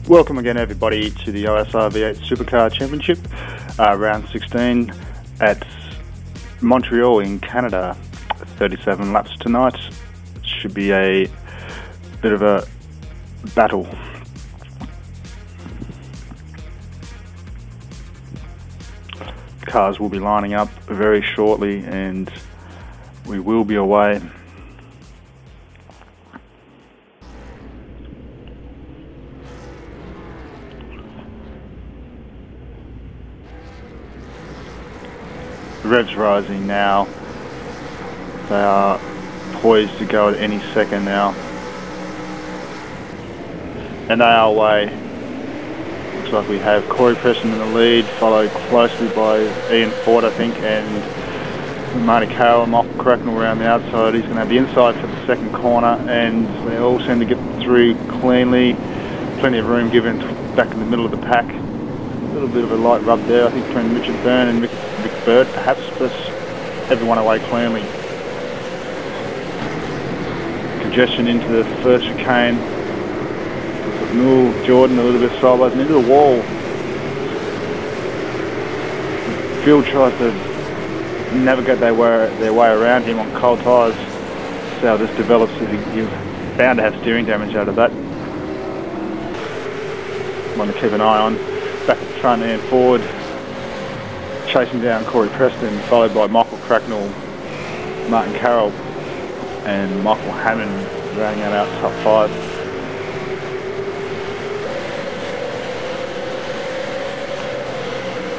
Welcome again everybody to the OSR V8 Supercar Championship, round 16 at Montreal in Canada. 37 laps tonight. Should be a bit of a battle. Cars will be lining up very shortly and we will be away. The revs rising now. They are poised to go at any second now. And they are away. Looks like we have Corey Preston in the lead, followed closely by Ian Ford, I think, and Marty Carroll and Michael Cracknell around the outside. He's going to have the inside for the second corner, and they all seem to get through cleanly. Plenty of room given back in the middle of the pack. A little bit of a light rub there, I think, between Richard Byrne and Rick Bird, perhaps, but everyone away cleanly. Congestion into the first chicane. Newell, Jordan a little bit sideways and into the wall. Field tries to navigate their way around him on cold tyres. See how this develops. You're bound to have steering damage out of that. One to keep an eye on. Back at the front and forward, chasing down Corey Preston, followed by Michael Cracknell, Martin Carroll and Michael Hammond rounding out top five.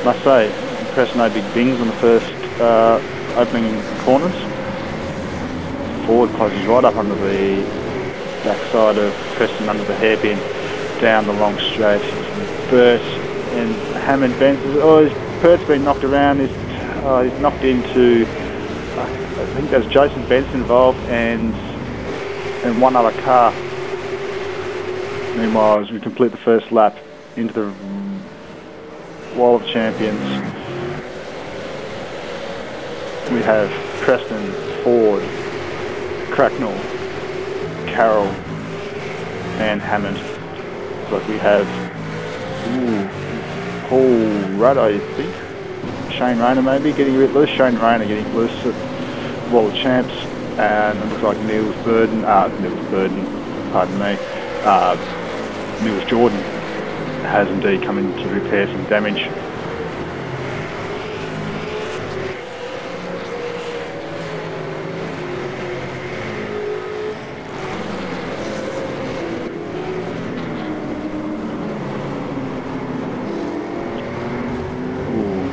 Must say, Preston no big bings on the first opening corners. Ford closes right up under the backside of Preston, under the hairpin, down the long straight. Burt and Hammond Benson. Pert's been knocked around. He's knocked into, I think there's Jason Benson involved and one other car. Meanwhile, as we complete the first lap into the Wall of Champions, we have Preston, Ford, Cracknell, Carroll and Hammond. But we have Paul Rudd, I think, Shane Rayner maybe getting a bit loose. Shane Rayner getting loose at Wall of Champs, and it looks like Niels Jordan has indeed come in to repair some damage.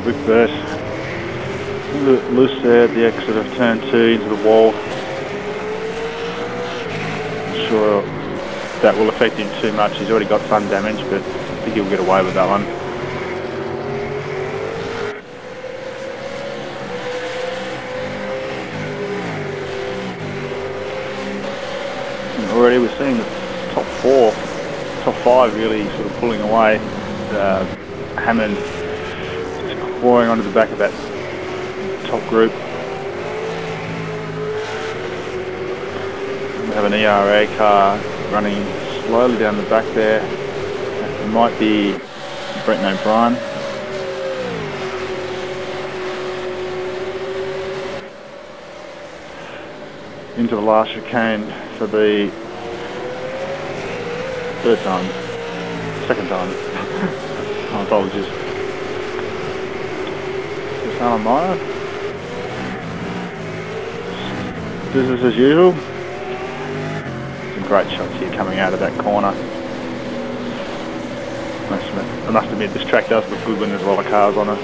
Rick Burt, a little bit loose there at the exit of turn 2 into the wall. Not sure that will affect him too much. He's already got some damage, but I think he'll get away with that one. And already we're seeing the top 5 really sort of pulling away. Hammond pouring onto the back of that top group. We have an ERA car running slowly down the back there. It might be Brenton O'Brien. Into the last chicane for the second time. My apologies. Meyer. Business as usual. Some great shots here coming out of that corner. I must admit, this track does look good when there's a lot of cars on it.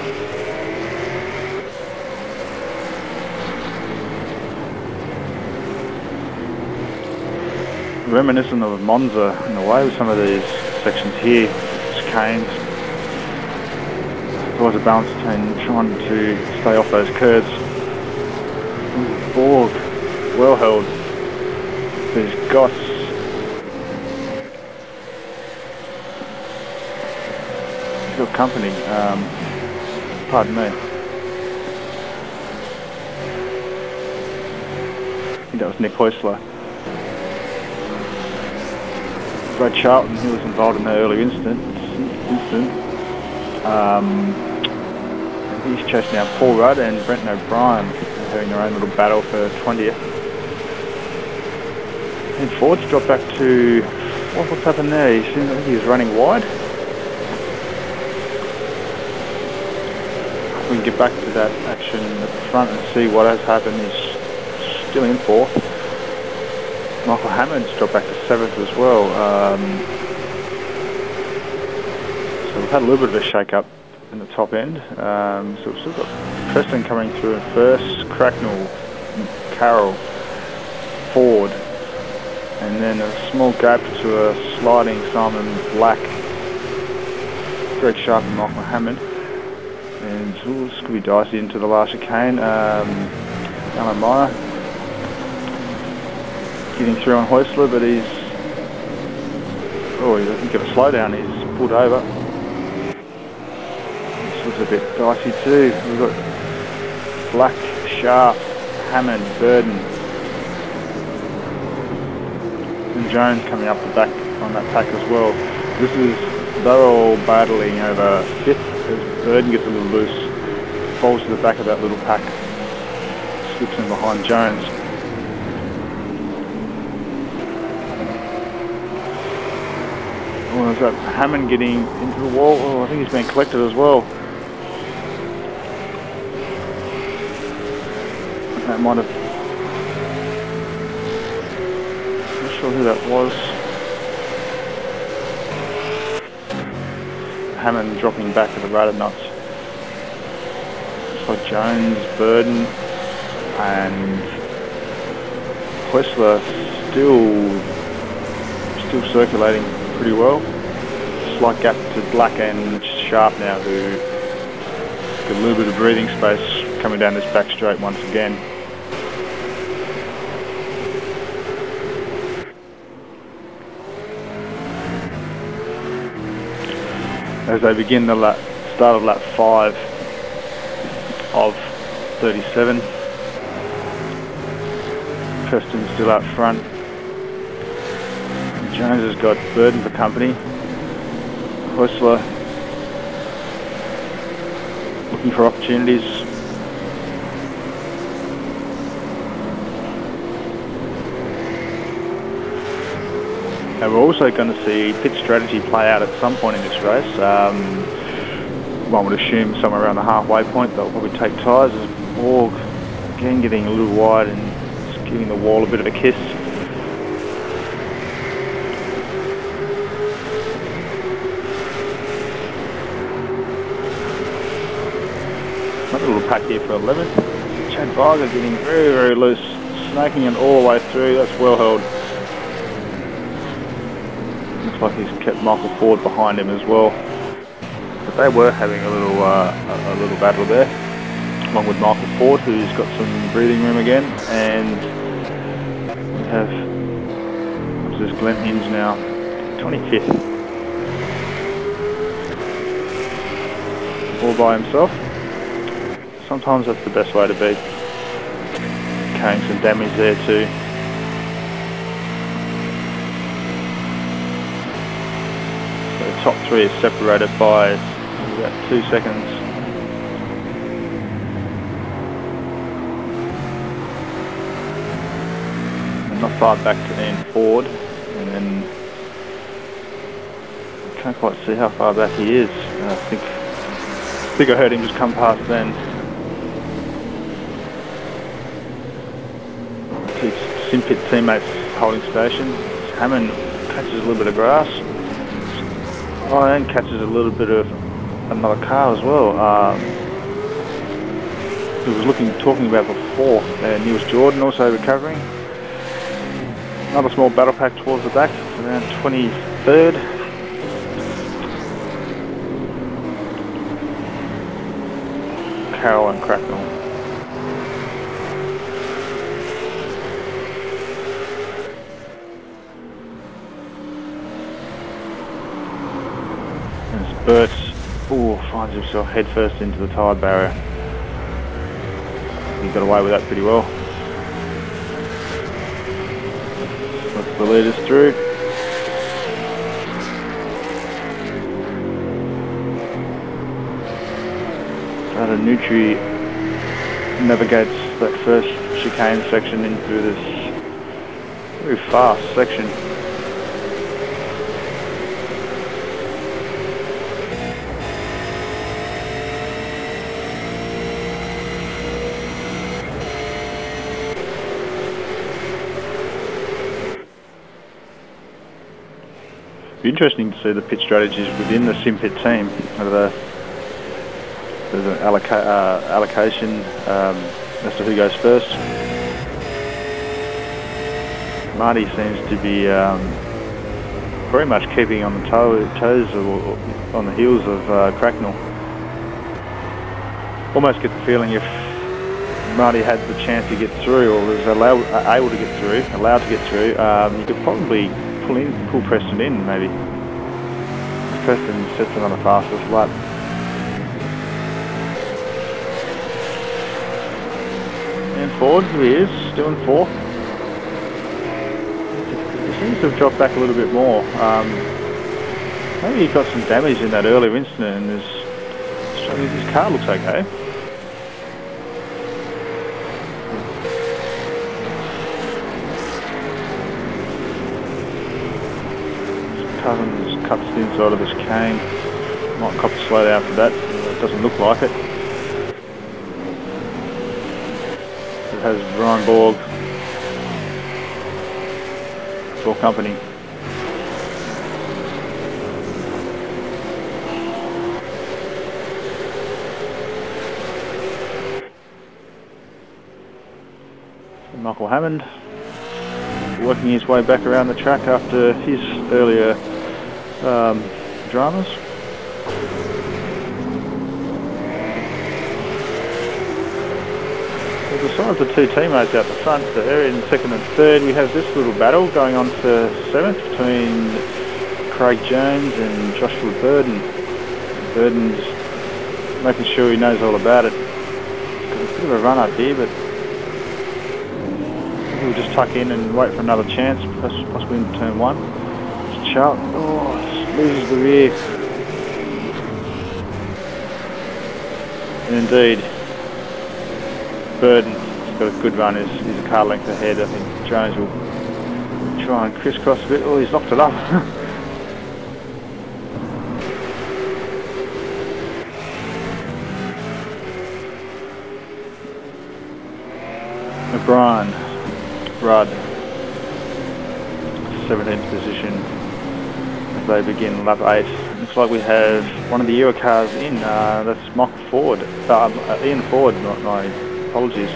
Reminiscent of Monza in a way with some of these sections here, chicanes. Was a balance between trying to stay off those curves. Borg, well held. There's Goss. He's got company. Pardon me. I think that was Nick Heusler. Brad Charlton, he was involved in the early incident. He's chasing down Paul Rudd and Brenton O'Brien, having their own little battle for 20th. And Ford's dropped back to, what's happened there? I think he was running wide. We can get back to that action at the front and see what has happened. He's still in 4th. Michael Hammond's dropped back to 7th as well. So we've had a little bit of a shake-up in the top end. So we've still got Preston coming through in 1st, Cracknell, Carroll, Ford, and then a small gap to a sliding Simon Black, Greg Sharp and Michael Hammond. And this could be dicey into the last chicane. Alan Meyer getting through on Hoistler, but he doesn't get a slowdown. He's pulled over. This looks a bit dicey too. We've got Black, Sharp, Hammond, Burden, and Jones coming up the back on that pack as well. They're all battling over 5th. Burden gets a little loose, falls to the back of that little pack, slips in behind Jones. Oh, there's that Hammond getting into the wall. Oh, I think he's been collected as well. That might have... I'm not sure who that was. Hammond dropping back at the rudder nuts. Looks like Jones, Burden and Hoistler still circulating pretty well. Slight gap to Black and Sharp now, who got a little bit of breathing space coming down this back straight once again. As they begin the start of lap 5 of 37. Preston still out front. Jones has got Burden for company. Hoistler looking for opportunities. And we're also going to see pit strategy play out at some point in this race. One would assume somewhere around the halfway point they'll probably take tyres, as Borg again getting a little wide and just giving the wall a bit of a kiss. Another little pack here for 11th. Chad Varga getting very, very loose, snaking it all the way through. That's well held. Like he's kept Michael Ford behind him as well, but they were having a little battle there, along with Michael Ford, who's got some breathing room again, and we have, this is Glenn Hinge now, 25th, all by himself. Sometimes that's the best way to be. Carrying some damage there too. The top 3 is separated by about 2 seconds. And not far back to Ian Ford, and then I can't quite see how far back he is. I think I heard him just come past then. His Simpit teammates holding station. Hammond catches a little bit of grass. Oh, and catches a little bit of another car as well. He was talking about before, and Niels Jordan also recovering. Another small battle pack towards the back, around 23rd. Carroll and Cracknell. Burt finds himself headfirst into the tide barrier. He got away with that pretty well. Lets the leaders through. Nutri navigates that first chicane section in through this very fast section. It'd be interesting to see the pit strategies within the sim pit team. There's an allocation as to who goes first. Marty seems to be very much keeping on the toes or on the heels of Cracknell. Almost get the feeling if Marty had the chance to get through, or was able to get through, allowed to get through, you could probably pull Preston in, maybe. Preston sets another fastest lap. And Ford, who he is, still in fourth. He seems to have dropped back a little bit more. Maybe he got some damage in that earlier incident, and his car looks okay. Cousins cuts the inside of this cane. Might cop a slow down for that. It doesn't look like it. It has Ryan Borg for company. Michael Hammond working his way back around the track after his earlier dramas. Well, besides the two teammates out the front there in second and third, we have this little battle going on for seventh between Craig Jones and Joshua Burden. Burden's making sure he knows all about it. Got a bit of a run up here, but he'll just tuck in and wait for another chance, possibly into turn one. Charlton, just loses the rear. And indeed, Burden's got a good run, he's a car length ahead. I think Jones will try and crisscross a bit. Oh, he's knocked it up. O'Brien, Rudd, 17th position as they begin lap 8. Looks like we have one of the Euro cars in, that's Mock Ford, Ian Ford, my apologies.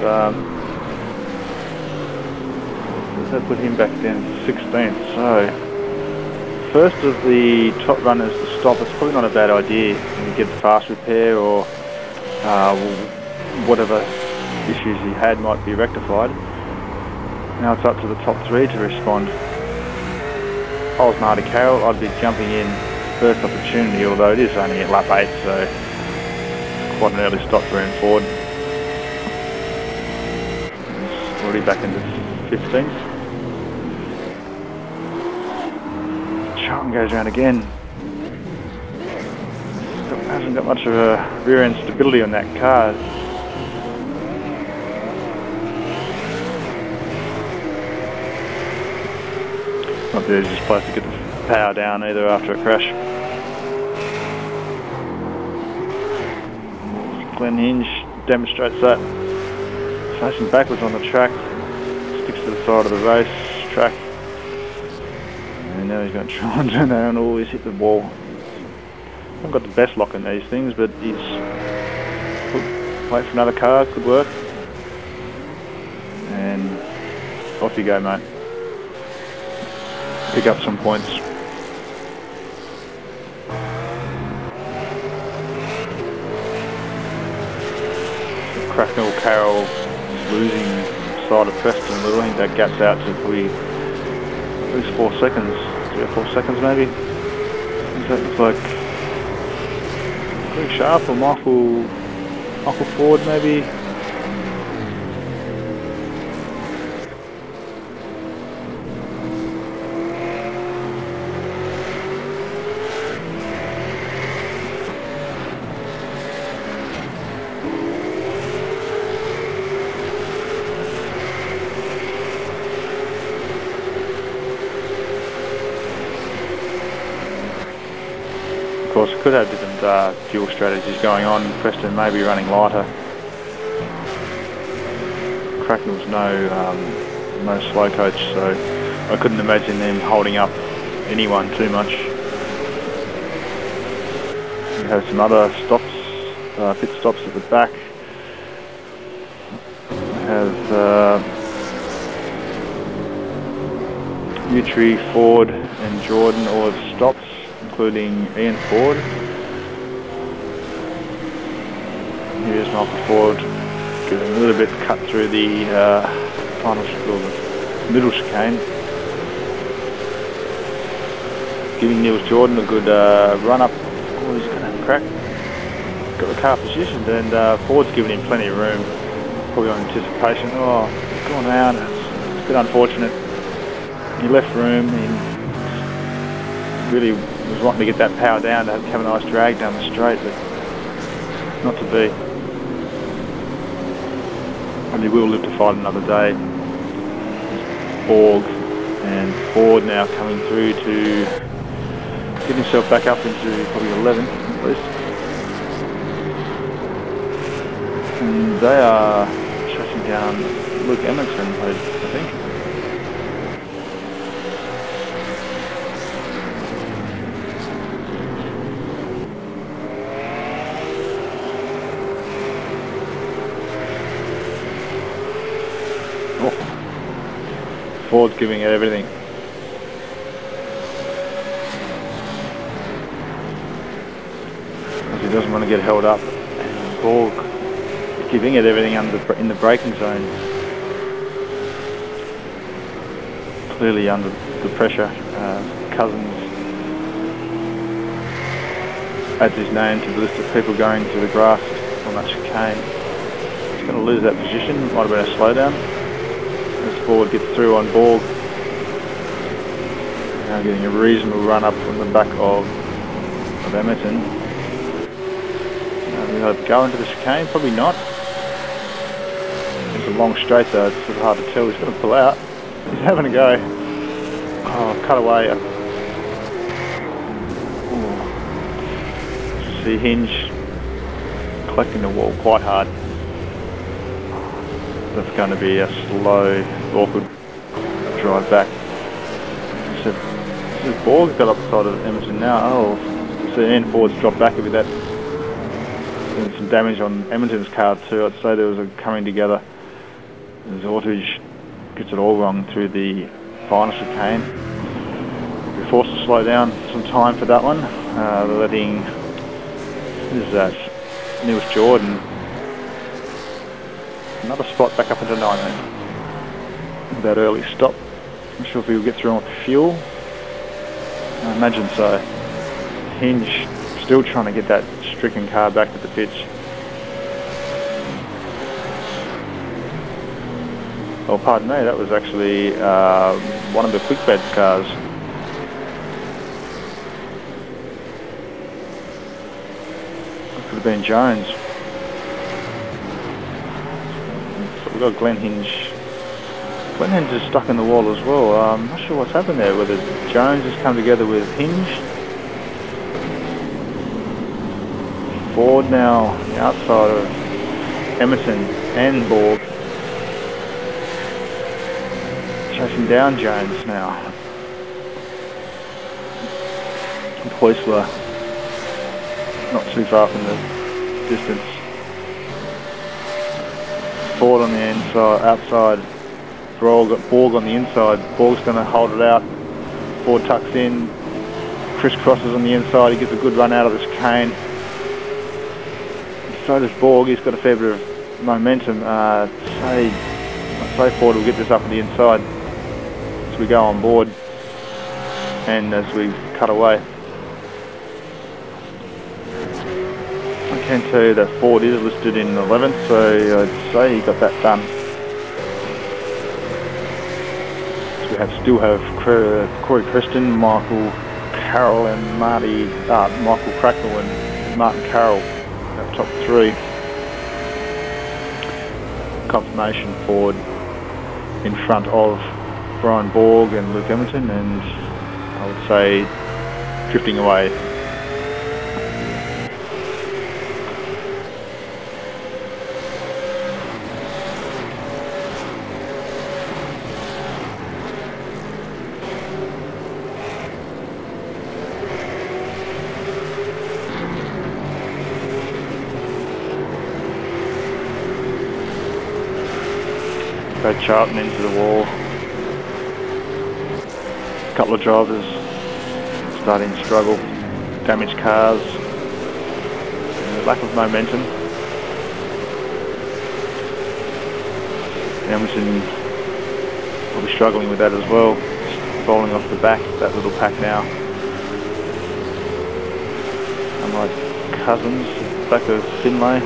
Does that put him back down to 16th? So, first of the top runners to stop, it's probably not a bad idea. You get the fast repair or whatever issues he had might be rectified. Now it's up to the top three to respond. If I was Marty Carroll, I'd be jumping in first opportunity, although it is only at lap 8, so it's quite an early stop for Ian Ford. He's already back into 15th. Charlton goes around again. Hasn't got much of a rear end stability on that car. Not the easiest place to get the power down either after a crash. Glenn Hinge demonstrates that. Facing backwards on the track, sticks to the side of the race track. And now he's going to try and turn around. Oh, he's hit the wall. I've got the best lock in these things, but he's wait for another car, could work. And off you go, mate. Pick up some points. Cracknell Carroll is losing side of Preston a little. I think that gap's out to probably at least 4 seconds. 3 or 4 seconds maybe. That looks like Greg Sharp or Michael Ford maybe. course, could have different fuel strategies going on. Preston may be running lighter. Cracknell's no slow coach, so I couldn't imagine them holding up anyone too much. We have some other stops, pit stops at the back. We have Utri, Ford and Jordan all have stops, including Ian Ford. Here's Michael Ford getting a little bit cut through the final the middle chicane. Giving Niels Jordan a good run up. Oh, he's going to have a crack. Got the car positioned, and Ford's giving him plenty of room, probably on anticipation. Oh, he's gone around. It's a bit unfortunate. He left room. He really was wanting to get that power down to have a nice drag down the straight, but not to be. And he will live to fight another day. Borg and Ford now coming through to get himself back up into probably 11th at least. And they are chasing down Luke Emerson, I think. Ford's giving it everything. Because he doesn't want to get held up. And Borg giving it everything in the braking zone. Clearly under the pressure. Cousins adds his name to the list of people going to the grass on that chicane. He's going to lose that position. Might have been a slowdown. Ford gets through on Borg. Now getting a reasonable run up from the back of Emerton. Will he go into the chicane? Probably not. It's a long straight though, it's sort of hard to tell. He's going to pull out. He's having a go. Oh, cut away. See Hinge collecting the wall quite hard. That's going to be a slow, awkward drive back. So Borg's got up the side of Emerson now. Oh, so Ian Ford's dropped back a bit. That's doing some damage on Emerton's car too. I'd say there was a coming together. As Ortage gets it all wrong through the final chicane. We're forced to slow down some time for that one. They're letting, who is that? Niels Jordan. Another spot back up into 9 that early stop. Not sure if he'll get through on fuel. I imagine so. Hinge still trying to get that stricken car back to the pitch. Oh, pardon me, that was actually one of the quick bed cars. It could have been Jones. We've got Glenn Hinge. Glenn Hinge is stuck in the wall as well. I'm not sure what's happened there, whether Jones has come together with Hinge. Ford now outside of Emerson and Borg. Chasing down Jones now. Poisler not too far from the distance. Ford on the inside, outside. Borg on the inside. Borg's going to hold it out. Ford tucks in. Crisscrosses on the inside. He gets a good run out of this chicane. So does Borg. He's got a fair bit of momentum. I'd say Ford will get this up on the inside as we go on board and as we cut away. I can tell you that Ford is listed in 11th, so I'd say he got that done. So we still have Corey Preston, Michael Carroll and Michael Cracknell and Martin Carroll at top 3. Confirmation Ford in front of Brian Borg and Luke Emerton, and I would say drifting away. Go Charlton into the wall. A couple of drivers starting to struggle. Damaged cars. Lack of momentum. Emerson will be struggling with that as well. Just falling off the back, that little pack now. Unlike Cousins, back of Finlay.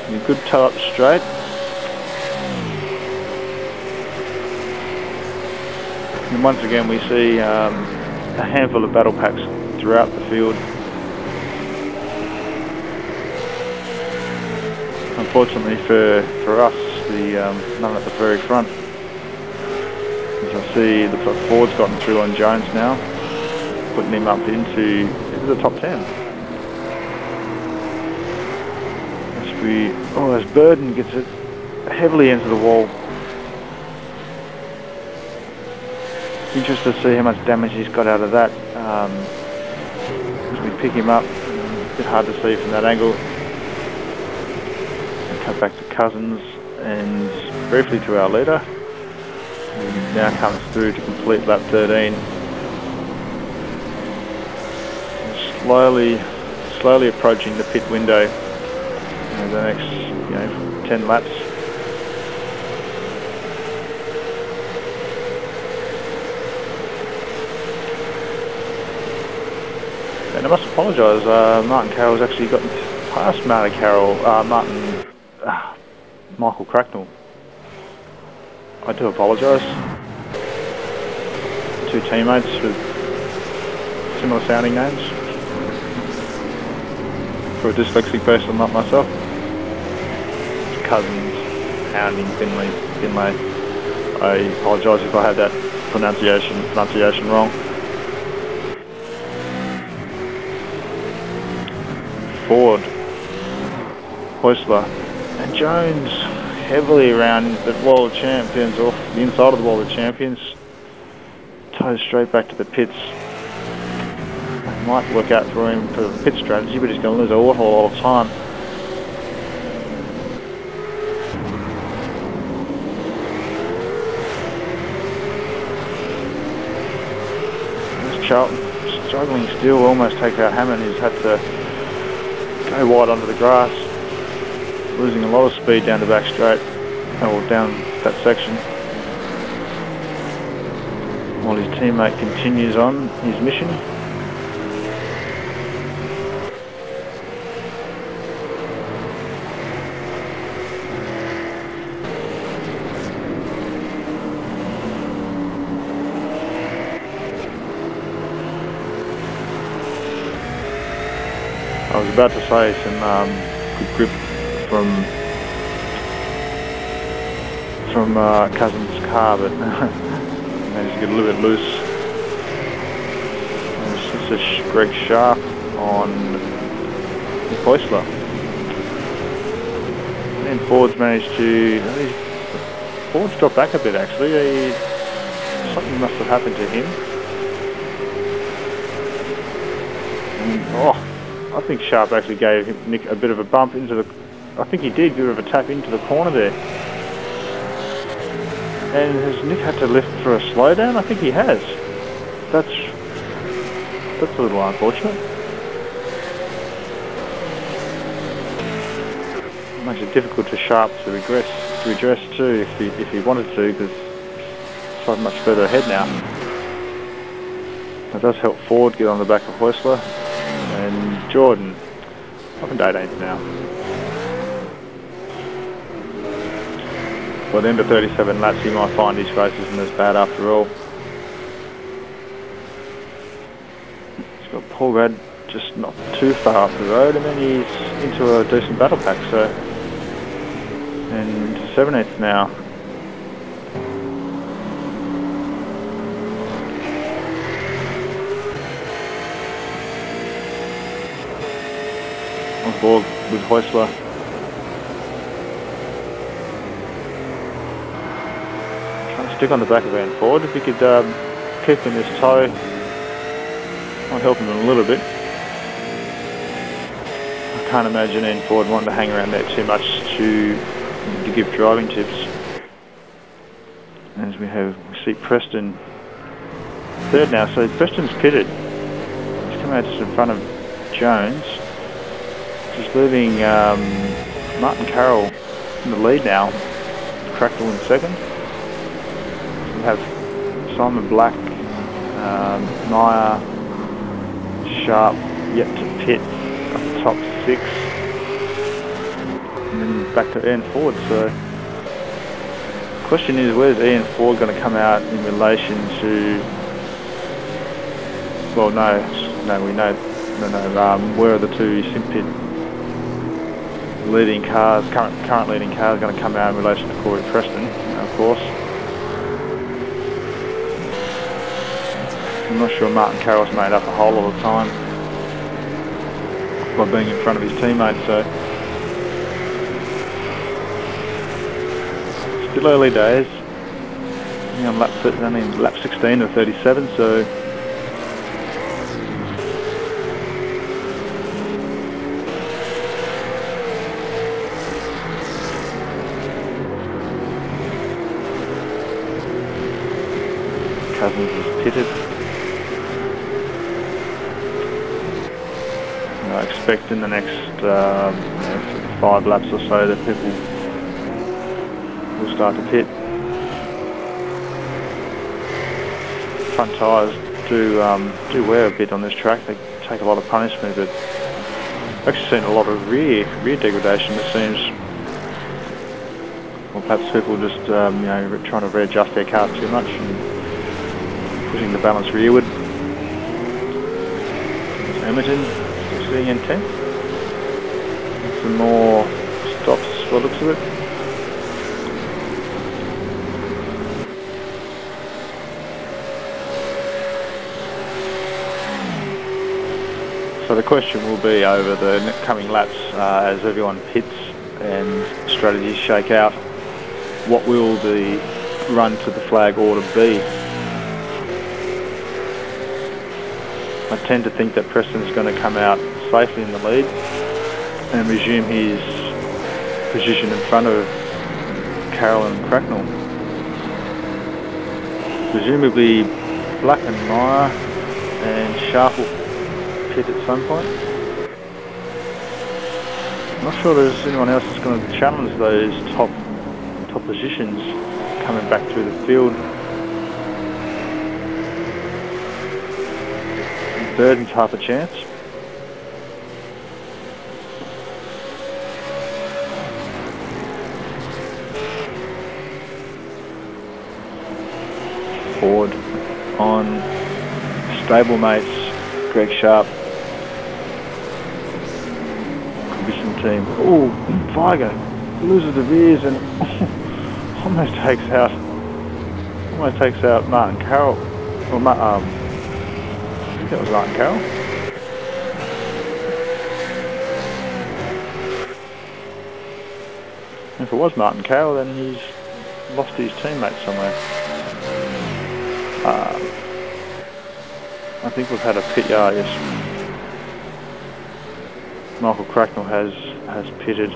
A good toe up straight. And once again we see a handful of battle packs throughout the field. Unfortunately for us, the none at the very front. As I see, it looks like Ford's gotten through on Jones now, putting him up into the top 10. As Burden gets it heavily into the wall. Interested to see how much damage he's got out of that. As we pick him up, a bit hard to see from that angle. And cut back to Cousins and briefly to our leader. And now comes through to complete lap 13. And slowly approaching the pit window. The next, 10 laps. And I must apologise, Martin Carroll's actually gotten past Michael Cracknell. I do apologise. Two teammates with similar sounding names. For a dyslexic person like myself. Cousins hounding Finlay. I apologise if I had that pronunciation wrong. Ford, Häusler and Jones heavily around the wall of champions, off the inside of the wall of champions. Toes straight back to the pits. It might work out for him for the pit strategy, but he's going to lose an awful lot of time. Charlton struggling still, almost takes out Hammond, who's had to go wide under the grass, losing a lot of speed down the back straight, or down that section, while his teammate continues on his mission. I was about to say some good grip from Cousins' car, but managed to get a little bit loose. It's a Greg Sharp on Häusler. And then Ford's managed to... Ford's dropped back a bit actually. Something must have happened to him. I think Sharp actually gave Nick a bit of a bump into the... I think he did, a bit of a tap into the corner there. And has Nick had to lift for a slowdown? I think he has. That's a little unfortunate. It makes it difficult to Sharp to redress too if he wanted to, because it's so much further ahead now. It does help Ford get on the back of Häusler. And Jordan, up and 18th now. By the end of 37 laps, he might find his race isn't as bad after all. He's got Paul Rudd just not too far up the road, and then he's into a decent battle pack. So, and 17th now. On board with Häusler. Trying to stick on the back of Van Ford. If he could keep in this toe, might help him a little bit. I can't imagine Ian Ford wanting to hang around there too much to give driving tips. As we see Preston third now, so Preston's pitted. He's come out just in front of Jones. Just leaving Martin Carroll in the lead now. Cracknell in second. We have Simon Black, Meyer, Sharp yet to pit up the top 6, and then back to Ian Ford. So the question is, where's Ian Ford going to come out in relation to, well, we know, where are the two sim pit leading cars, current leading cars, going to come out in relation to Corey Preston, of course. I'm not sure Martin Carroll's made up a whole lot of time by being in front of his teammates, so still early days. Only on lap 16 of 37, so Cousins is pitted. I expect in the next 5 laps or so that people will start to pit. Front tyres do wear a bit on this track. They take a lot of punishment, but I've actually seen a lot of rear degradation. It seems, or perhaps people just trying to readjust their car too much and pushing the balance rearward. Edmonton still sitting in 10th. Some more stops by the looks of it. So the question will be over the coming laps, as everyone pits and strategies shake out, what will the run to the flag order be? I tend to think that Preston's going to come out safely in the lead and resume his position in front of Carroll and Cracknell. Presumably Black and Meyer and Sharp will pit at some point. I'm not sure there's anyone else that's going to challenge those top positions coming back through the field. Third and half a chance. Ford on stablemates Greg Sharp. Could be some team. Oh, Vigo loses the rears and almost takes out Martin Carroll. Or I think that was Martin Carroll. If it was Martin Carroll, then he's lost his teammate somewhere. I think we've had a pit, yes. Michael Cracknell has pitted.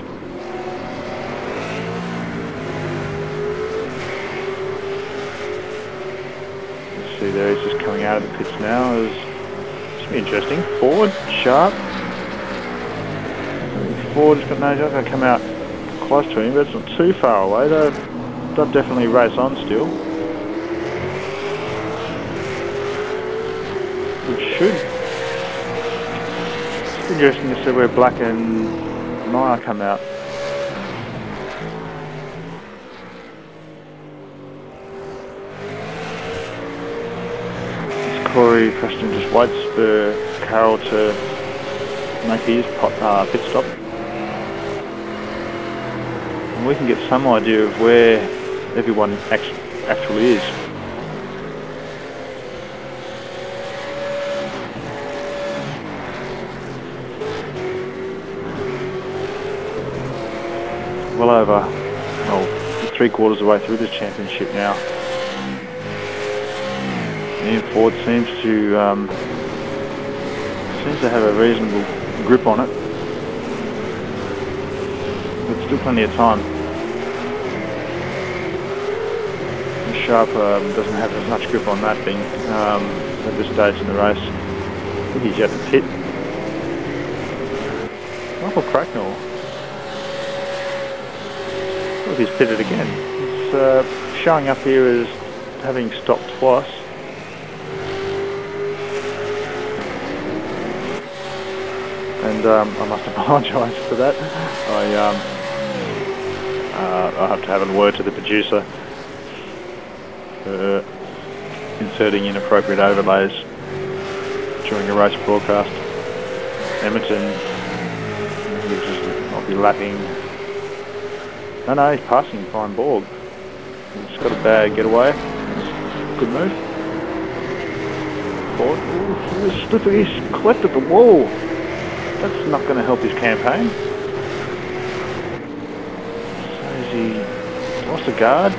Let's see there, he's just coming out of the pits now. It's interesting. Ford, Sharp. Ford has got no job. Going to come out close to him, but it's not too far away. They'll definitely race on still. It should. It's interesting to see where Black and Meyer come out. Corey Preston just waits for Carroll to make his pit stop. And we can get some idea of where everyone actually is. Well over, 3/4 of the way through this championship now. Ian Ford seems to have a reasonable grip on it, but still plenty of time. Sharp doesn't have as much grip on that thing at this stage in the race. I think he's yet to pit. Michael Cracknell. Look, he's pitted again. He's showing up here as having stopped twice. And I must apologise for that. I'll have to have a word to the producer for inserting inappropriate overlays during a race broadcast. Edmonton, I'll be lapping. No, he's passing Brian Borg. He's got a bad getaway. Good move. Ooh, he's slippery. He's collected the wall. That's not going to help his campaign. So has he lost a guard?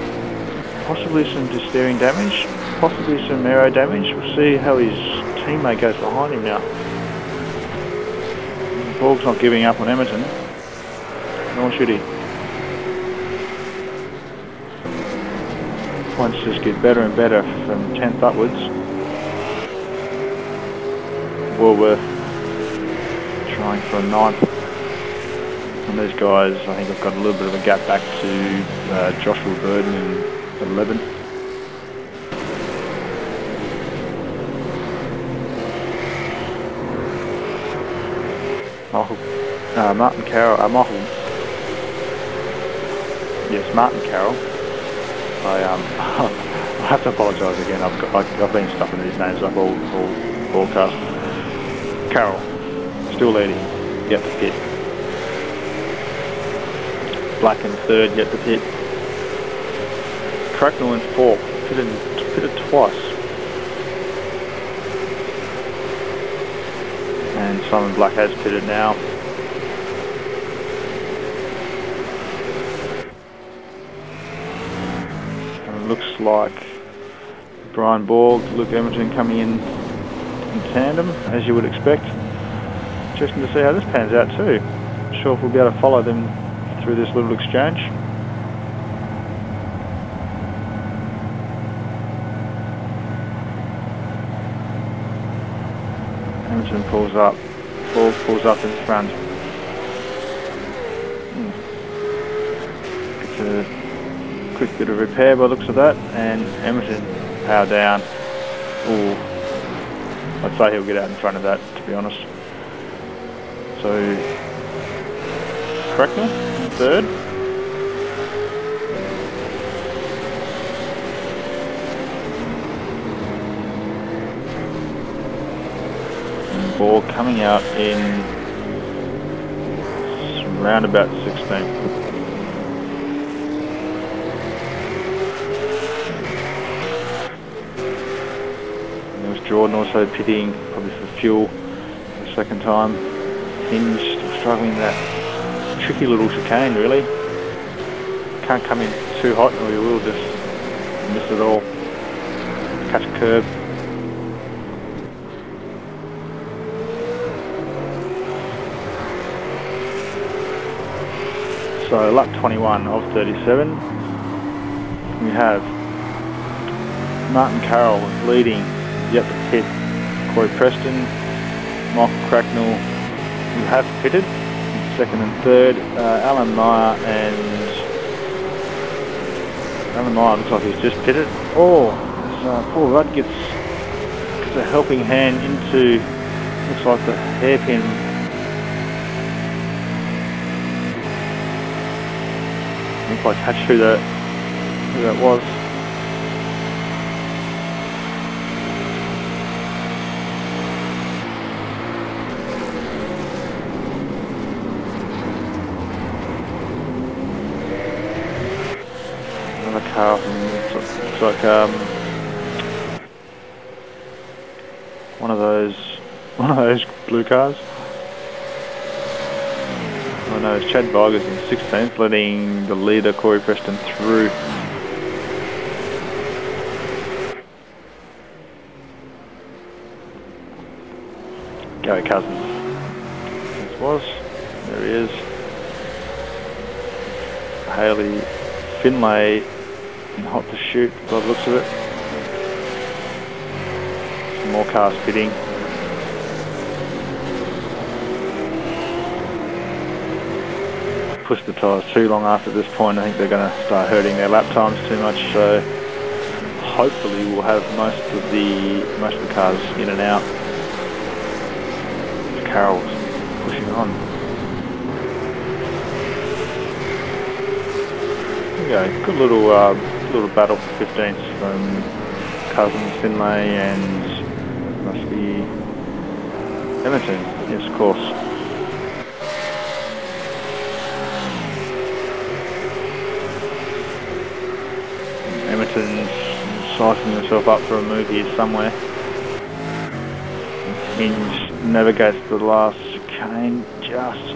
Possibly some steering damage? Possibly some aero damage? We'll see how his teammate goes behind him now. Borg's not giving up on Edmonton. Nor should he. Points just get better and better from 10th upwards. Woolworth trying for a 9th. And these guys, I think I've got a little bit of a gap back to Joshua Burden in 11. Martin Carroll, Martin Carroll. I have to apologise again. I've been stuffing these names up all broadcast. Carroll, still leading, yet to pit. Black in 3rd, yet to pit. Cracknell in 4th, pitted twice. And Simon Black has pitted now. And it looks like Brian Borg, Luke Edmonton coming in tandem, as you would expect. Interesting to see how this pans out too. Not sure if we'll be able to follow them through this little exchange. Edmonton pulls up, Borg pulls up in front. It's a quick bit of repair by the looks of that, and Edmonton power down. Ooh, I'd say he'll get out in front of that, to be honest. So, Cracknell in 3rd. And Borg coming out in round about 16th. Jordan also pitting, probably for fuel the second time. Hinge still struggling with that tricky little chicane, really. Can't come in too hot or you will just miss it all. Catch a curb. So lap 21 of 37. We have Martin Carroll leading. Yet to pit. Corey Preston, Michael Cracknell, who have pitted, 2nd and 3rd. Alan Meyer looks like he's just pitted. Oh, poor Rudd gets a helping hand into, looks like the hairpin. I didn't quite catch who that was. Car looks like one of those blue cars. I know it's Chad Vigers in 16th, letting the leader Corey Preston through. Gary Cousins. This was. There he is. Haley Finlay and hot to shoot by the looks of it. Some more cars pitting. Pushed the tyres too long after this point. I think they're going to start hurting their lap times too much, so hopefully we'll have most of the cars in and out. Carroll's pushing on. There we go. Good little battle for 15th from Cousins, Finlay, and must be Edmonton. Yes, of course. Edmonton's cycling himself up for a move here somewhere. Hinge navigates the last chicane just.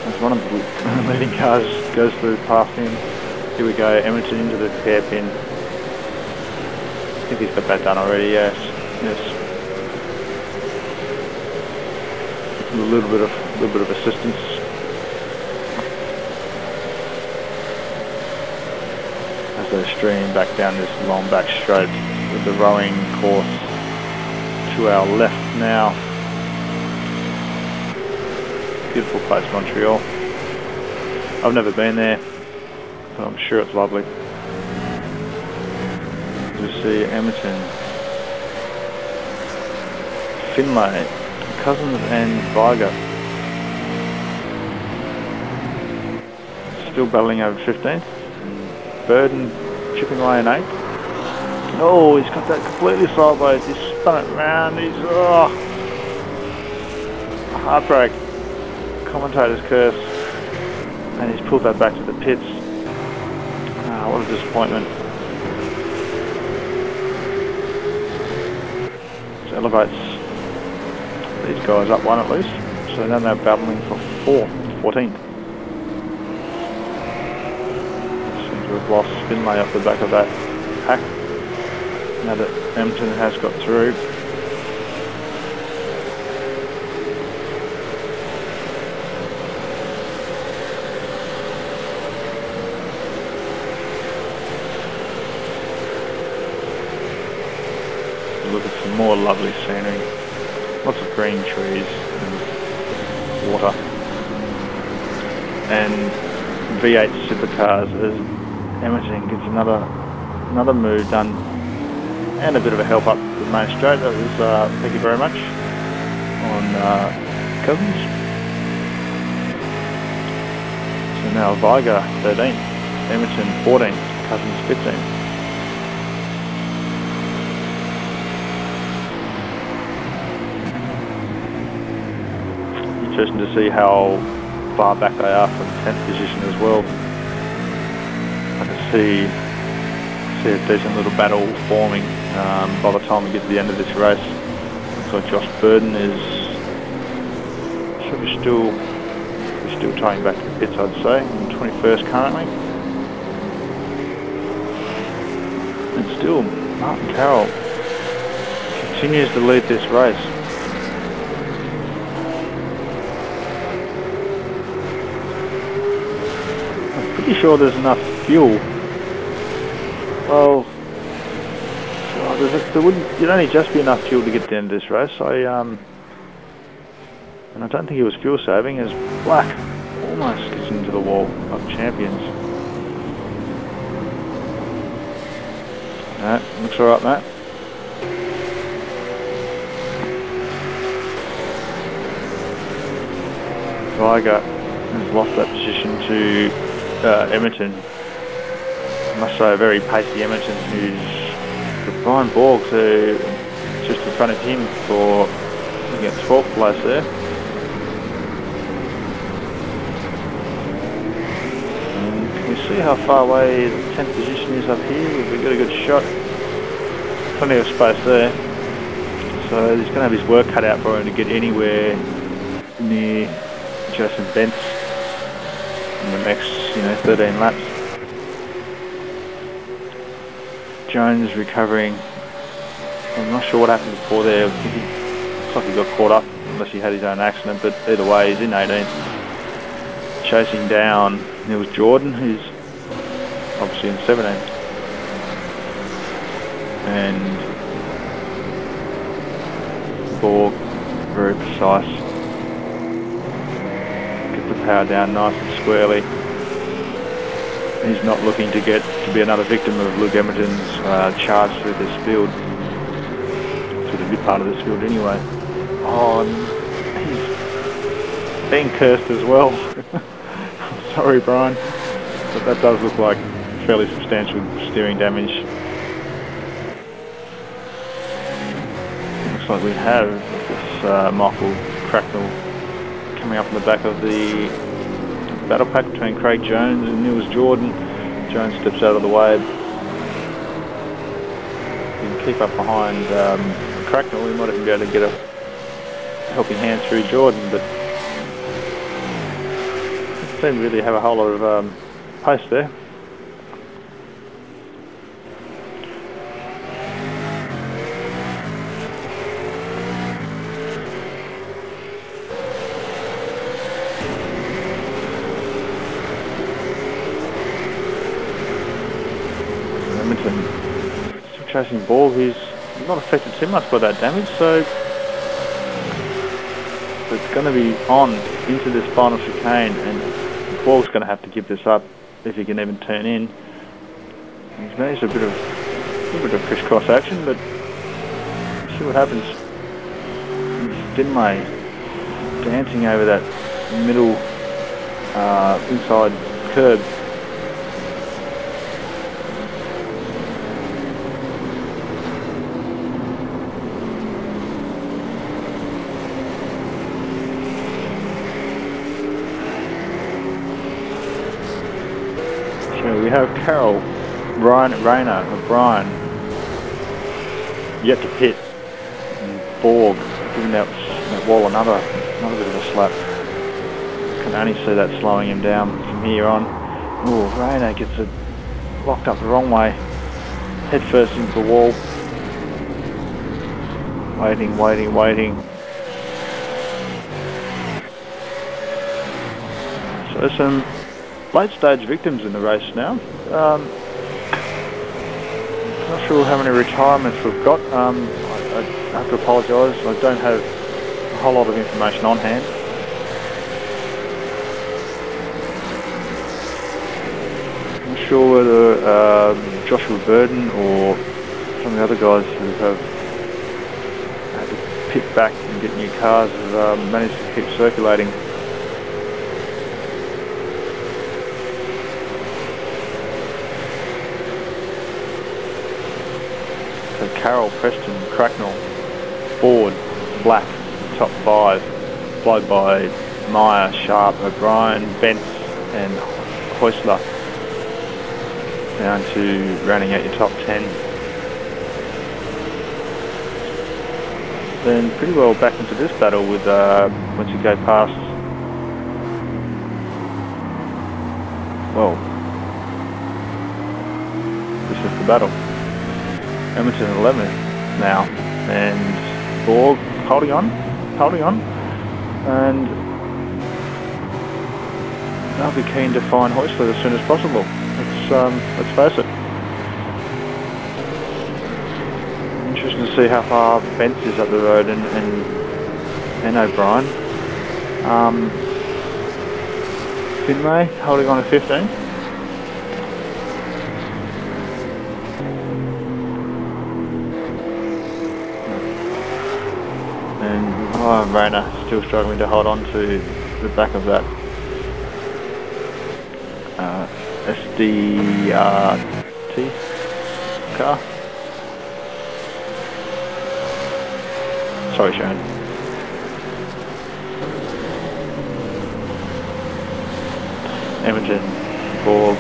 As one of the leading cars goes through past him. Here we go, Edmonton into the hairpin. I think he's got that done already, yes. A little bit of assistance. As they stream back down this long back straight with the rowing course to our left now. Beautiful place, Montreal. I've never been there, but I'm sure it's lovely. You see Edmonton, Finlay, Cousins and Viger still battling over 15th. Burden chipping away in 8th. Oh, he's got that completely sideways. He's spun it round. He's heartbreak. Commentator's curse. And he's pulled that back to the pits. What a disappointment. This elevates these guys up one at least. So now they're battling for 14th. We've lost Finlay off the back of that pack. Now that Edmonton has got through. Look at some more lovely scenery. Lots of green trees and water. And V8 Supercars as Oceanic gets another move done and a bit of a help up the main straight. That was thank you very much on Cousins. So now Viger 13th, Edmonton 14th, Cousins 15th. Interesting to see how far back they are from 10th position as well. I can see a decent little battle forming by the time we get to the end of this race. Looks like Josh Burden should be still tying back to the pits, I'd say, in 21st currently. And still, Martin Carroll continues to lead this race. Pretty sure there's enough fuel. Well, you'd only just be enough fuel to get to the end of this race. And I don't think he was fuel saving, as Black almost gets into the wall of champions. No, looks alright, Matt. Viger has lost that position to Edmonton. I must say a very pacey Edmonton, who's got Brian Borg, who just in front of him for 12th place there. And can we see how far away the 10th position is up here? We've got a good shot. Plenty of space there. So he's going to have his work cut out for him to get anywhere near Jason Bentz in the next 13 laps. Jones recovering. I'm not sure what happened before there. I think looks like he got caught up, unless he had his own accident, but either way he's in 18th. chasing down Nils Jordan, who's obviously in 17th. And Borg, very precise. Get the power down nice and squarely. He's not looking to be another victim of Luke Edmonton's charge through this field. Through the mid part of this field anyway. Oh, he's being cursed as well. Sorry, Brian, but that does look like fairly substantial steering damage. Looks like we have this Michael Cracknell coming up in the back of the battle pack between Craig Jones and Nils Jordan. Jones steps out of the way. He can keep up behind Cracknell. He might even be able to get a helping hand through Jordan, but doesn't really have a whole lot of pace there. Still chasing Borg, who's not affected too much by that damage, so it's going to be on into this final chicane, and Borg's going to have to give this up if he can even turn in. He's managed a bit of crisscross action, but see what happens. Stinway dancing over that middle inside curb. We have Carol Rayner of Brian yet to pit, and Borg giving that wall another bit of a slap. Can only see that slowing him down from here on. Oh, Rayner gets it locked up the wrong way, head first into the wall. Waiting. So some late stage victims in the race now. Not sure how many retirements we've got. I have to apologise, I don't have a whole lot of information on hand. I'm not sure whether Joshua Burden or some of the other guys who have had to pit back and get new cars have managed to keep circulating. Carroll, Preston, Cracknell, Ford, Black, top 5, followed by Meyer, Sharp, O'Brien, Bentz and Heusler, down to rounding out your top 10. Then pretty well back into this battle with once you go past, well, this is the battle. Edmonton 11th now, and Borg holding on, and they'll be keen to find Heusler as soon as possible. Let's face it. Interesting to see how far Bentz is up the road and O'Brien. Finlay holding on at 15. And Rayner still struggling to hold on to the back of that SDRT car. Sorry, Sharon. Edmonton, Borg,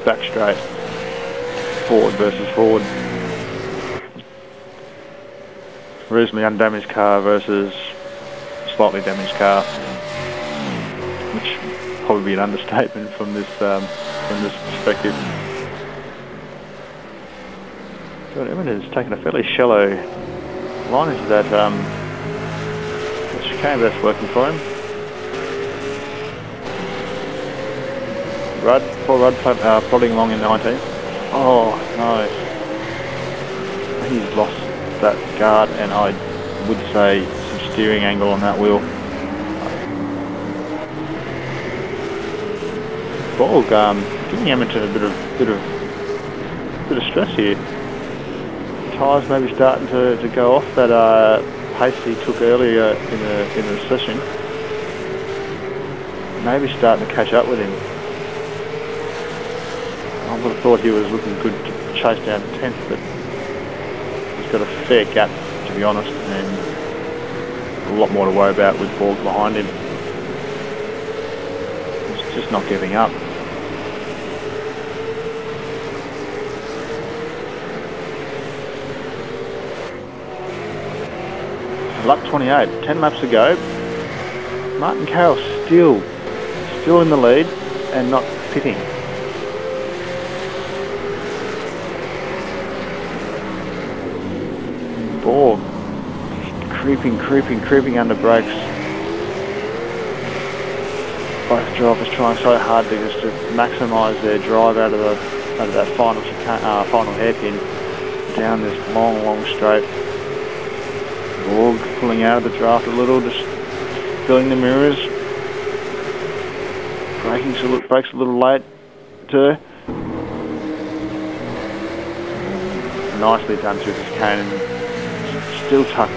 back straight, Ford versus Ford. Reasonably undamaged car versus slightly damaged car, which probably be an understatement from this perspective. So Edmonton's taken a fairly shallow line into that chicane, that's working for him. Rudd, Paul Rudd plodding along in 19th. Oh no, he's lost that guard, and I would say some steering angle on that wheel. Borg giving Edmonton a bit of stress here. Tyres maybe starting to go off that pace he took earlier in the session. Maybe starting to catch up with him. I would have thought he was looking good to chase down to 10th, but he's got a fair gap, to be honest, and a lot more to worry about with Borg behind him. He's just not giving up. Lap 28, 10 laps to go. Martin Carroll still in the lead and not pitting. Borg creeping under brakes. Both drivers trying so hard to just to maximise their drive out of that final hairpin down this long straight. Borg pulling out of the draft a little, just filling the mirrors. Brakes a little late too. Nicely done through this cane, and still tucked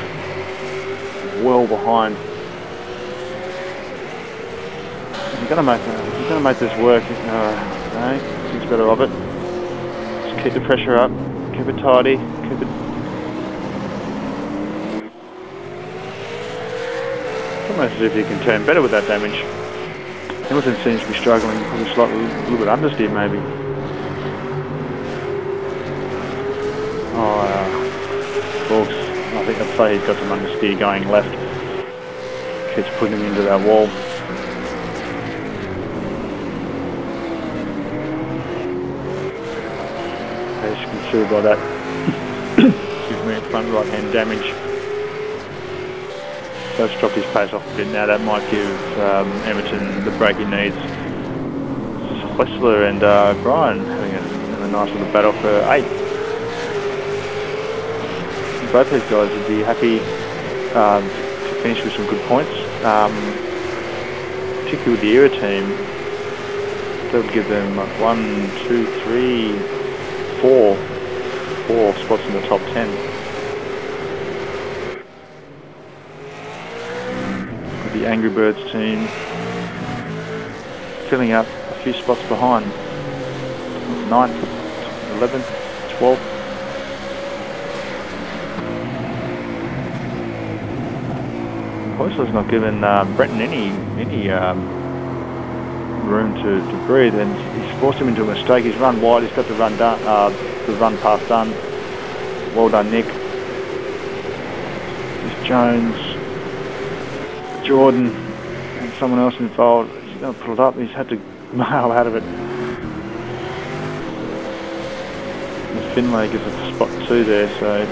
well behind. He's going to make this work. No, thinks better of it. Just keep the pressure up, keep it tidy, keep it. Almost as if you can turn better with that damage. Hamilton seems to be struggling, probably slightly a little bit understeer maybe. Borg's, I think I'd say he's got some understeer going left. Keeps putting him into that wall. As you can see by that, excuse me, front right hand damage. So it's dropped his pace off a bit now. That might give Edmonton the break he needs. Whistler and Brian having a nice little battle for 8th. Both these guys would be happy to finish with some good points, particularly with the ERA team. That would give them 1, 2, 3, 4 spots in the top 10. The Angry Birds team filling up a few spots behind. 9th, 11th, 12th. Whistler's not given Breton any room to breathe, and he's forced him into a mistake. He's run wide. He's got the run pass done. Well done, Nick. There's Jones, Jordan, and someone else involved. He's going to pull it up. He's had to mail out of it. And Finlay gives it to spot 2 there, so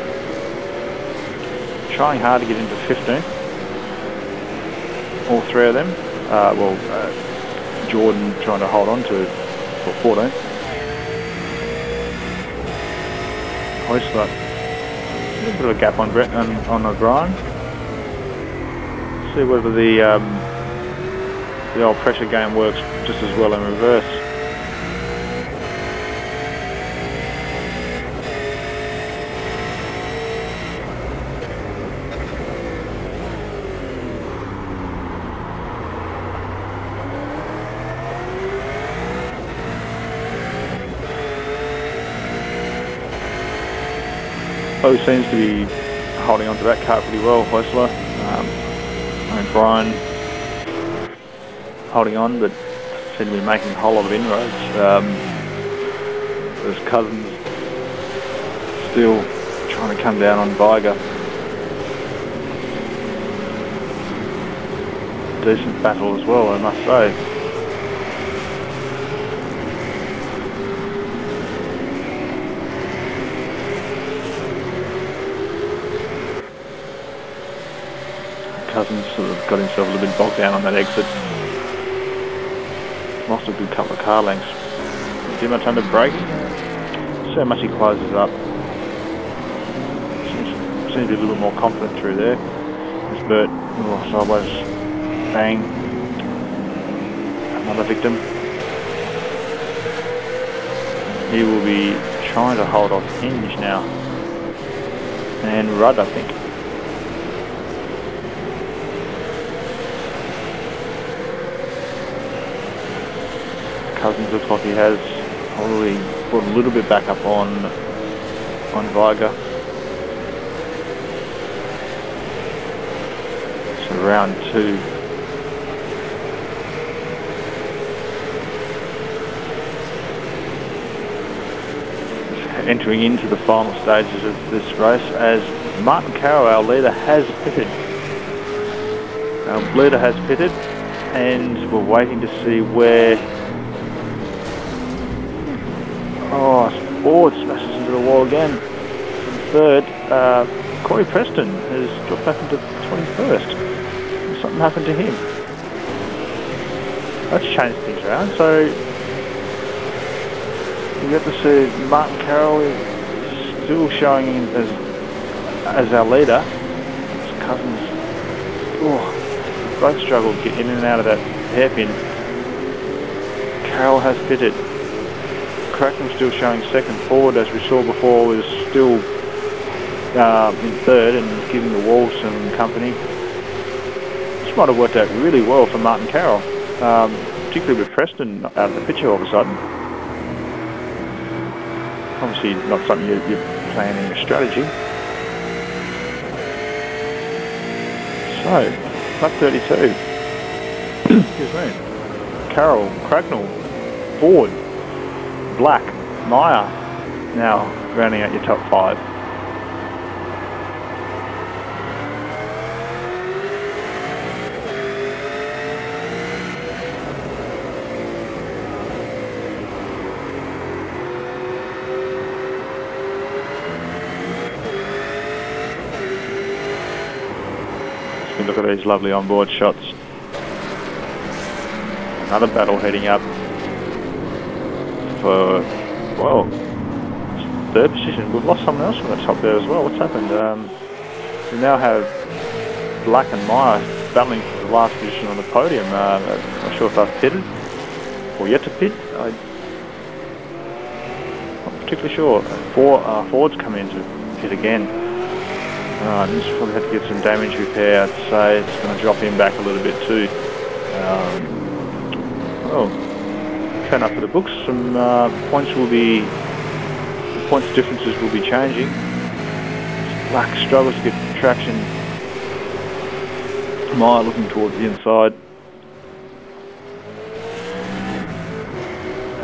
trying hard to get into 15th. All 3 of them. Jordan trying to hold on to for 14th. Whistler, a little bit of a gap on Brett on O'Brien. See whether the old pressure game works just as well in reverse. Bo seems to be holding onto that car pretty well, Whistler. Brian holding on, but seem to be making a whole lot of inroads. There's Cousins still trying to come down on Viger. Decent battle as well, I must say. Cousins sort of got himself a little bit bogged down on that exit. Lost a good couple of car lengths. Too much under braking. See how much he closes up. Seems to be a little bit more confident through there. This Bert, sideways, bang. Another victim. He will be trying to hold off Hinge now. And Rudd, I think. Cousins looks like he has probably brought a little bit back up on Viger. So round 2. Entering into the final stages of this race as Martin Carroll, our leader, has pitted. Our leader has pitted, and we're waiting to see where... Oh, Ford smashes into the wall again. Third, Corey Preston has dropped back into 21st. Something happened to him. That's changed things around, so you get to see Martin Carroll is still showing in as our leader. His Cousins, both struggled to get in and out of that hairpin. Carroll has pitted. Cracknell still showing second. Forward, as we saw before, was still in third and giving the wall some company. This might have worked out really well for Martin Carroll, particularly with Preston out of the picture all of a sudden. Obviously not something you're planning your strategy. So, lap 32. Excuse me. Carroll, Cracknell, Ford, Black, Meyer, now rounding out your top 5. Look at these lovely onboard shots. Another battle heading up for, well, third position. We've lost someone else from the top there as well. What's happened? We now have Black and Meyer battling for the last position on the podium. I'm not sure if they've pitted or yet to pit. I'm not particularly sure. Ford's come in to pit again. This probably had to get some damage repair. I'd say it's going to drop him back a little bit too. Turn up for the books. Some points differences will be changing. Black struggles to get traction. Meyer looking towards the inside.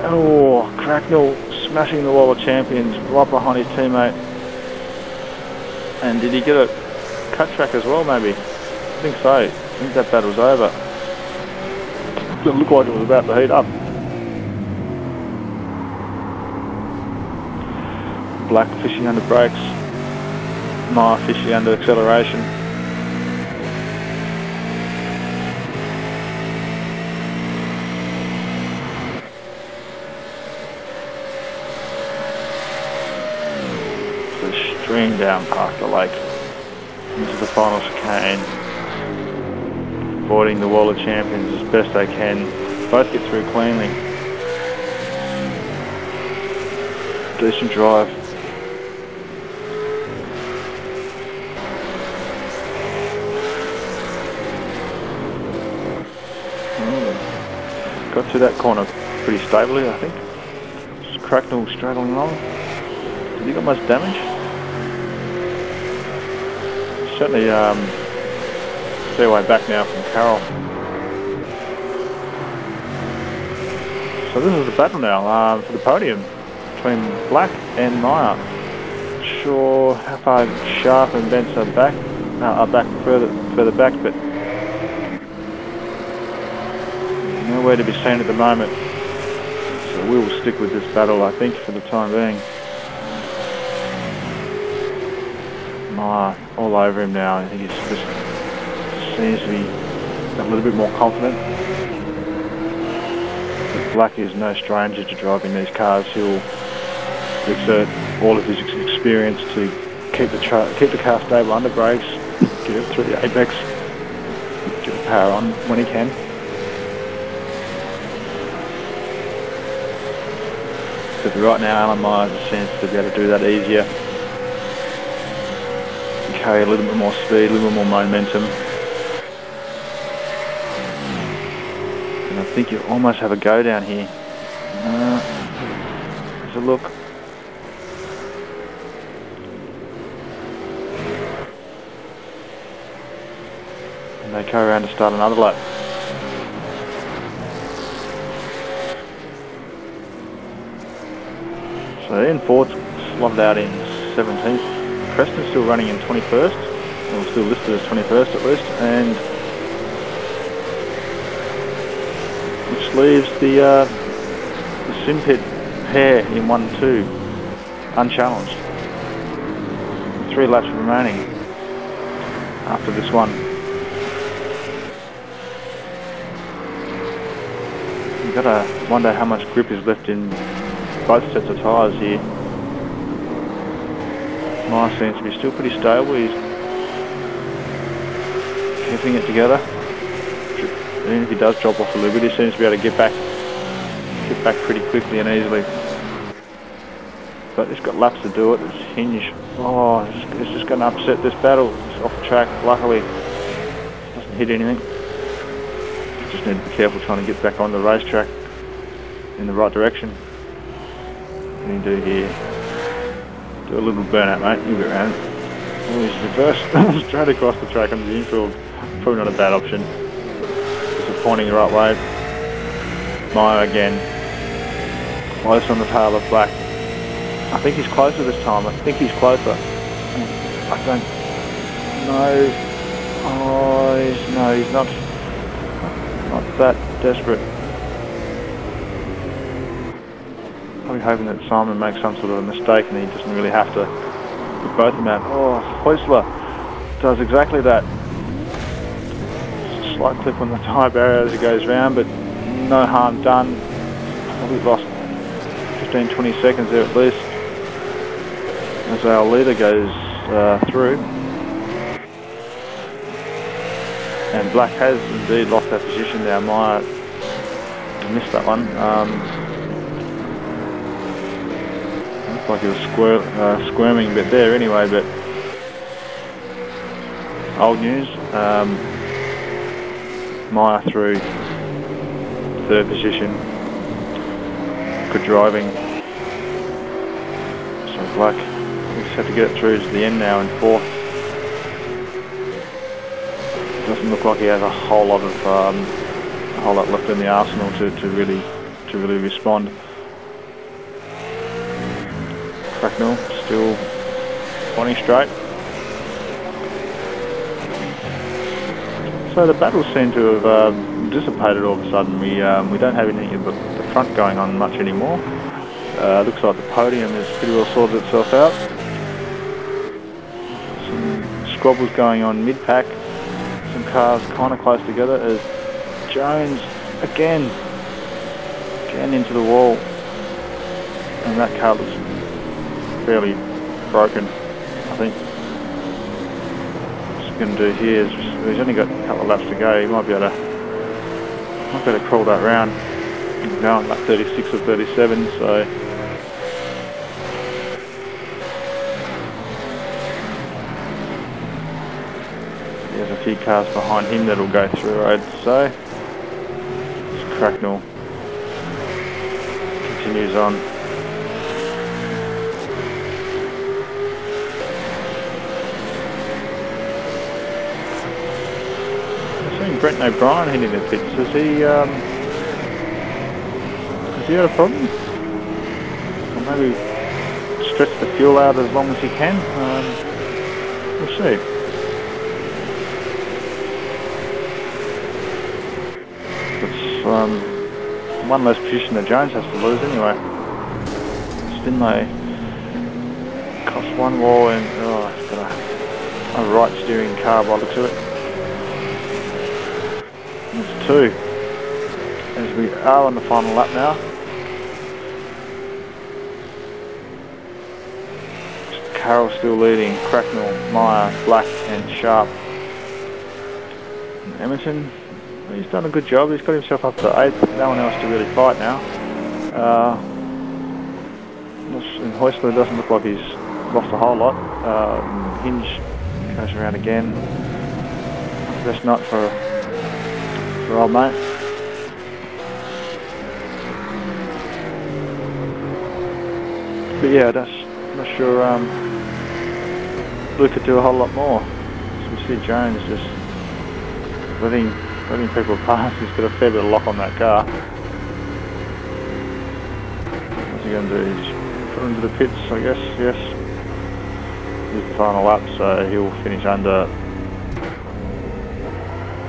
Oh, Cracknell smashing the wall of champions right behind his teammate. And did he get a cut track as well, maybe? I think so. I think that battle's over. It looked like it was about to heat up. Black fishing under brakes. Meyer fishing under acceleration. Stream down past the lake into the final chicane, avoiding the wall of champions as best they can. Both get through cleanly. Decent drive. Got to that corner pretty stably, I think. Just Cracknell straddling along. Did he got much damage? Certainly fair way back now from Carroll. So this is the battle now for the podium between Black and Meyer. Not sure how far Sharp and Bentz are back. Are back further back, but nowhere to be seen at the moment. So we will stick with this battle, I think, for the time being. Meyer all over him now. I think he just seems to be a little bit more confident. Black is no stranger to driving these cars. He'll exert all of his experience to keep the car stable under brakes, get it through the apex, get the power on when he can. But right now Alan Myers seems to be able to do that easier. Carry a little bit more speed, a little bit more momentum. And I think you almost have a go down here. There's a look. And they go around to start another lap. So Ian Ford's slotted out in 17th. Preston's still running in 21st, or still listed as 21st at least, and which leaves the Sim Pit pair in 1 and 2 unchallenged. 3 laps remaining after this one. You've got to wonder how much grip is left in both sets of tyres here. Myers seems to be still pretty stable. He's keeping it together. Even if he does drop off a little bit, he seems to be able to get back pretty quickly and easily. But he's got laps to do it. It's Hinge. Oh, it's just going to upset this battle. It's off the track. Luckily, it doesn't hit anything. Just need to be careful trying to get back on the racetrack in the right direction. What can you do here? Do a little burnout, mate. You'll get around it. Oh, he's reversed straight across the track onto the infield. Probably not a bad option. Just pointing the right way. Meyer again. Close on the tail of Black. I think he's closer this time. I think he's closer. I don't know. Oh, he's not that desperate. Probably hoping that Simon makes some sort of a mistake and he doesn't really have to put both of them out. Oh, Heusler does exactly that. Just a slight clip on the tyre barrier as he goes round, but no harm done. Probably lost 15-20 seconds there at least as our leader goes through. And Black has indeed lost that position now. Meyer missed that one. Looks like he was squirming a bit there anyway, but old news. Meyer through 3rd position. Good driving. So Black just have to get it through to the end now in 4th. Doesn't look like he has a whole lot left in the arsenal to really respond. Cracknell still pointing straight. So the battles seem to have dissipated all of a sudden. We don't have anything but the front going on much anymore. Looks like the podium has pretty well sorted itself out. Some squabbles going on mid-pack. Some cars kind of close together as Jones again into the wall, and that car looks fairly broken. I think what he's going to do here is he's only got a couple of laps to go. He might be able to crawl that round. He's going like 36 or 37, so there's a few cars behind him that'll go through, I'd say. Cracknell continues on. I've seen Brent O'Brien hitting the pits. Has he had a problem? Or maybe stretch the fuel out as long as he can? We'll see. One less position that Jones has to lose anyway. Stinley cost one wall and he's got a right steering car by the looks of it. That's 2. There's We are on the final lap now. Carroll still leading, Cracknell, Meyer, Black and Sharp. And Emerton, he's done a good job. He's got himself up to 8th. No one else to really fight now. And Hoistler doesn't look like he's lost a whole lot. Hinge goes around again. Best nut for old mate. But yeah, I'm not sure Luke could do a whole lot more. So we see Jones just letting people pass. He's got a fair bit of lock on that car. What's he going to do? He's put him into the pits, I guess. Yes. This is the final lap, so he'll finish under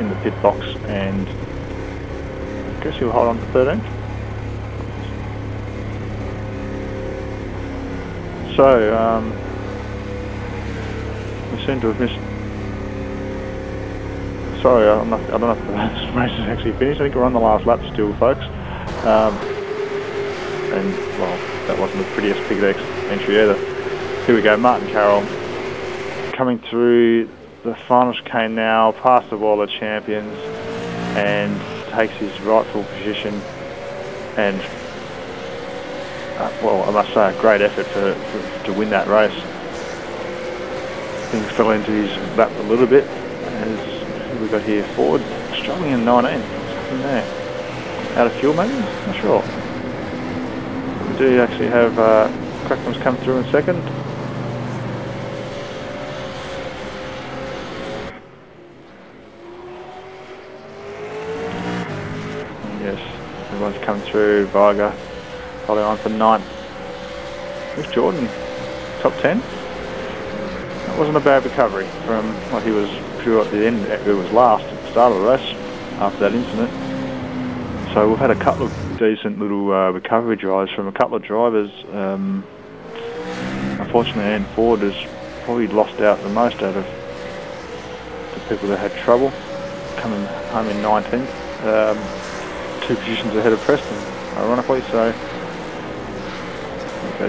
in the pit box, and I guess he'll hold on to 13th. So, we seem to have missed... Sorry, I don't know if the race is actually finished. I think we're on the last lap still, folks. And, well, that wasn't the prettiest Pig entry either. Here we go, Martin Carroll coming through the final chicane now, past the wall of champions, and takes his rightful position. And well, I must say, a great effort to win that race. Things fell into his lap a little bit, as we got here. Ford struggling in 19. What's happening there? Out of fuel, maybe? Not sure. We do actually have Cracknell's come through in second. Yes, everyone's come through. Viger following on for 9th. Who's Jordan? Top 10? That wasn't a bad recovery from what he was pure at the end. It was last at the start of the race after that incident. So we've had a couple of decent little recovery drives from a couple of drivers. Unfortunately, Ian Ford has probably lost out the most out of the people that had trouble, coming home in 19th. 2 positions ahead of Preston, ironically. So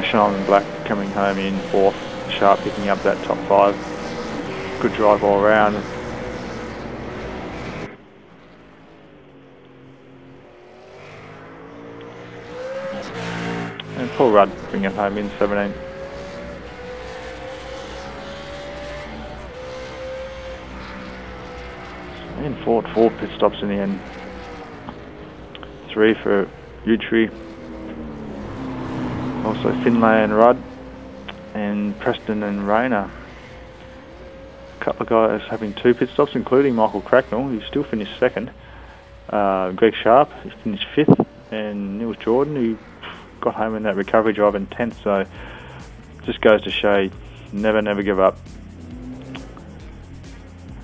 Sean and Black coming home in 4th, Sharp picking up that top 5. Good drive all around. And Paul Rudd bringing home in 17th. In 4 pit stops in the end. 3 for Utri. Also Finlay and Rudd, and Preston and Rayner. A couple of guys having 2 pit stops, including Michael Cracknell, who still finished 2nd. Greg Sharp, who finished 5th, and Nils Jordan, who got home in that recovery drive in 10th. So just goes to show, never give up.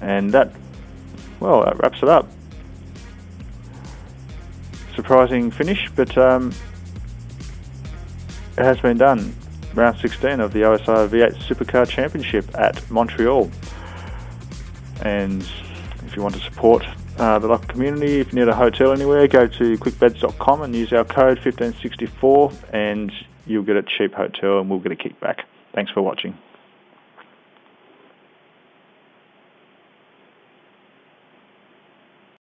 And that wraps it up. Surprising finish, but it has been done. Round 16 of the OSR V8 Supercar Championship at Montreal. And if you want to support the local community, if you need a hotel anywhere, go to quickbeds.com and use our code 1564 and you'll get a cheap hotel and we'll get a kickback. Thanks for watching.